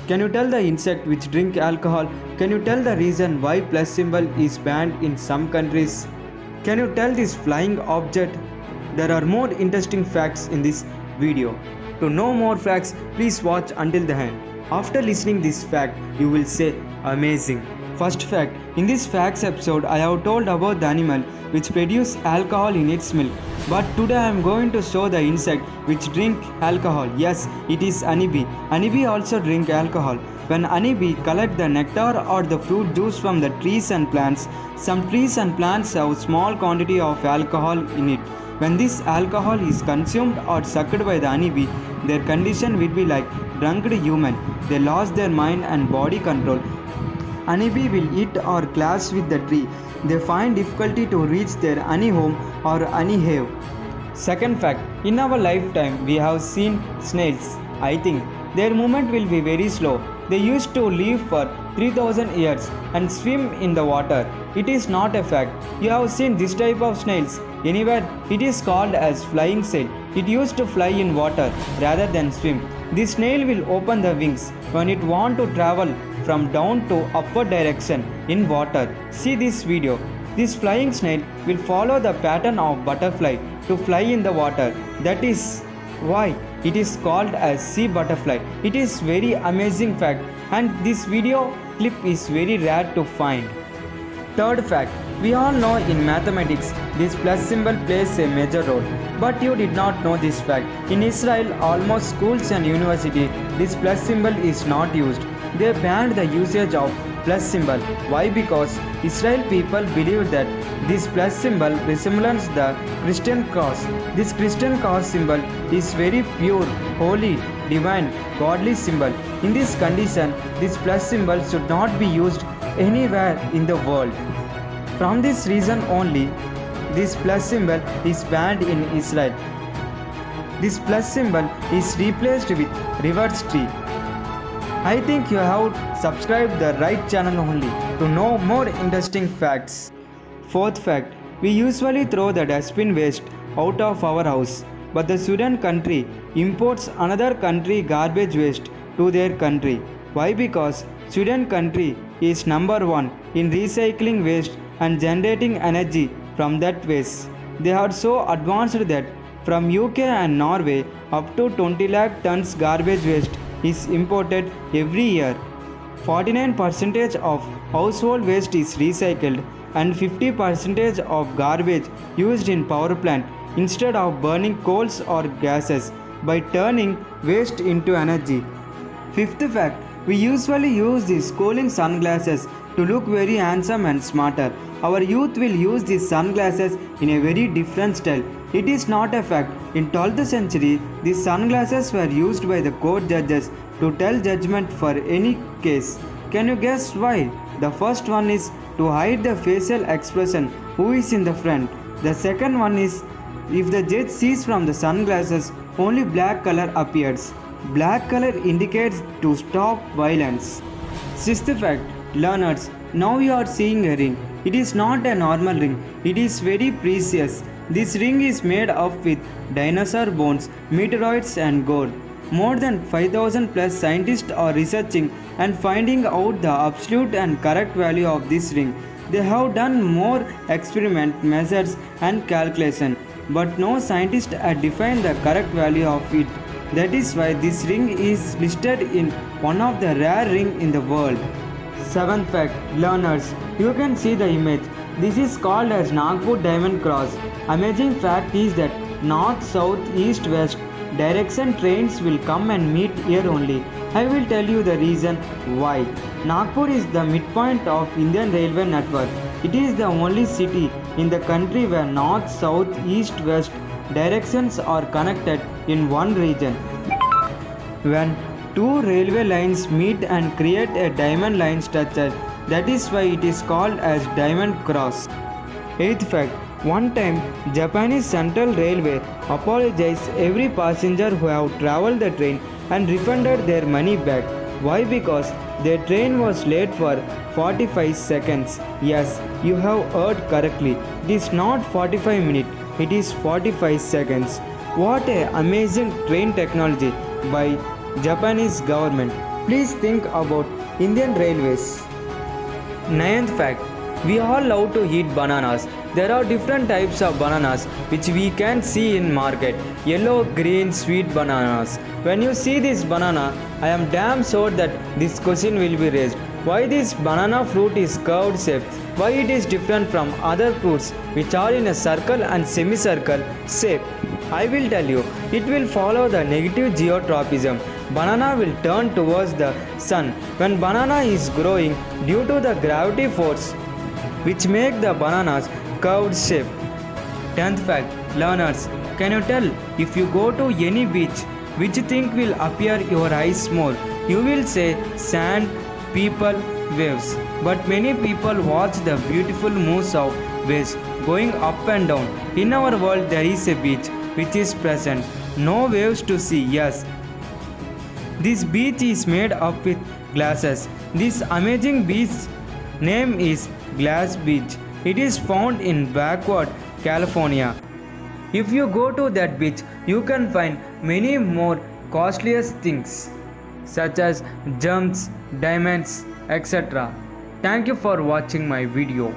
Can you tell the insect which drink alcohol? Can you tell the reason why plus symbol is banned in some countries? Can you tell this flying object? There are more interesting facts in this video. To know more facts, please watch until the end. After listening this fact, you will say amazing. First fact, in this facts episode I have told about the animal which produce alcohol in its milk. But today I am going to show the insect which drink alcohol. Yes, it is honeybee. Honeybee also drink alcohol. When honeybee collect the nectar or the fruit juice from the trees and plants, some trees and plants have small quantity of alcohol in it. When this alcohol is consumed or sucked by the honeybee, their condition will be like drunk human. They lost their mind and body control. Honeybee will eat or clash with the tree. They find difficulty to reach their honey home or honey hive. Second fact, in our lifetime we have seen snails. I think their movement will be very slow. They used to live for 3000 years and swim in the water. It is not a fact. You have seen this type of snails anywhere? It is called as flying sail. It used to fly in water rather than swim. This snail will open the wings when it want to travel from down to upward direction in water. See this video. This flying snail will follow the pattern of butterfly to fly in the water. That is why it is called as sea butterfly. It is very amazing fact, and this video clip is very rare to find. Third fact, we all know in mathematics this plus symbol plays a major role, but you did not know this fact. In Israel, almost schools and universities, this plus symbol is not used. They banned the usage of plus symbol. Why? Because Israel people believe that this plus symbol resembles the Christian cross. This Christian cross symbol is very pure, holy, divine, godly symbol. In this condition, this plus symbol should not be used anywhere in the world. From this reason only, this plus symbol is banned in Israel. This plus symbol is replaced with reverse tree. I think you have subscribed the right channel only to know more interesting facts. Fourth fact, we usually throw the dustbin waste out of our house, but the Sweden country imports another country garbage waste to their country. Why? Because Sweden country is number one in recycling waste and generating energy from that waste. They are so advanced that from UK and Norway up to 20 lakh tons garbage waste is imported every year. 49% of household waste is recycled and 50% of garbage used in power plant instead of burning coals or gases by turning waste into energy. Fifth fact, we usually use these cooling sunglasses to look very handsome and smarter. Our youth will use these sunglasses in a very different style. It is not a fact. In 12th century, these sunglasses were used by the court judges to tell judgment for any case. Can you guess why? The first one is to hide the facial expression who is in the front. The second one is if the judge sees from the sunglasses, only black color appears. Black color indicates to stop violence. Sixth fact, learners, now you are seeing a ring. It is not a normal ring. It is very precious. This ring is made up with dinosaur bones, meteoroids and gold. More than 5000 plus scientists are researching and finding out the absolute and correct value of this ring. They have done more experiment, measures and calculation, but no scientist has defined the correct value of it. That is why this ring is listed in one of the rare rings in the world. Seventh fact, learners, you can see the image. This is called as Nagpur Diamond Cross. Amazing fact is that north, south, east, west direction trains will come and meet here only. I will tell you the reason why. Nagpur is the midpoint of Indian Railway network. It is the only city in the country where north, south, east, west directions are connected in one region. When two railway lines meet and create a diamond line structure, that is why it is called as Diamond Cross. Eighth fact, one time Japanese Central Railway apologized every passenger who have travelled the train and refunded their money back. Why? Because their train was late for 45 seconds. Yes, you have heard correctly. It is not 45 minutes, it is 45 seconds. What a amazing train technology by Japanese government. Please think about Indian Railways. Ninth fact, we all love to eat bananas. There are different types of bananas which we can see in market. Yellow, green, sweet bananas. When you see this banana, I am damn sure that this question will be raised. Why this banana fruit is curved shape? Why it is different from other fruits which are in a circle and semicircle shape? I will tell you, it will follow the negative geotropism. Banana will turn towards the sun when banana is growing due to the gravity force which make the bananas curved shape. 10th fact, learners, can you tell if you go to any beach, which thing will appear your eyes more? You will say sand, people, waves. But many people watch the beautiful moves of waves going up and down. In our world there is a beach which is present. No waves to see, yes. This beach is made up with glasses. This amazing beach name is Glass Beach. It is found in backward California. If you go to that beach, you can find many more costliest things such as gems, diamonds, etc. Thank you for watching my video.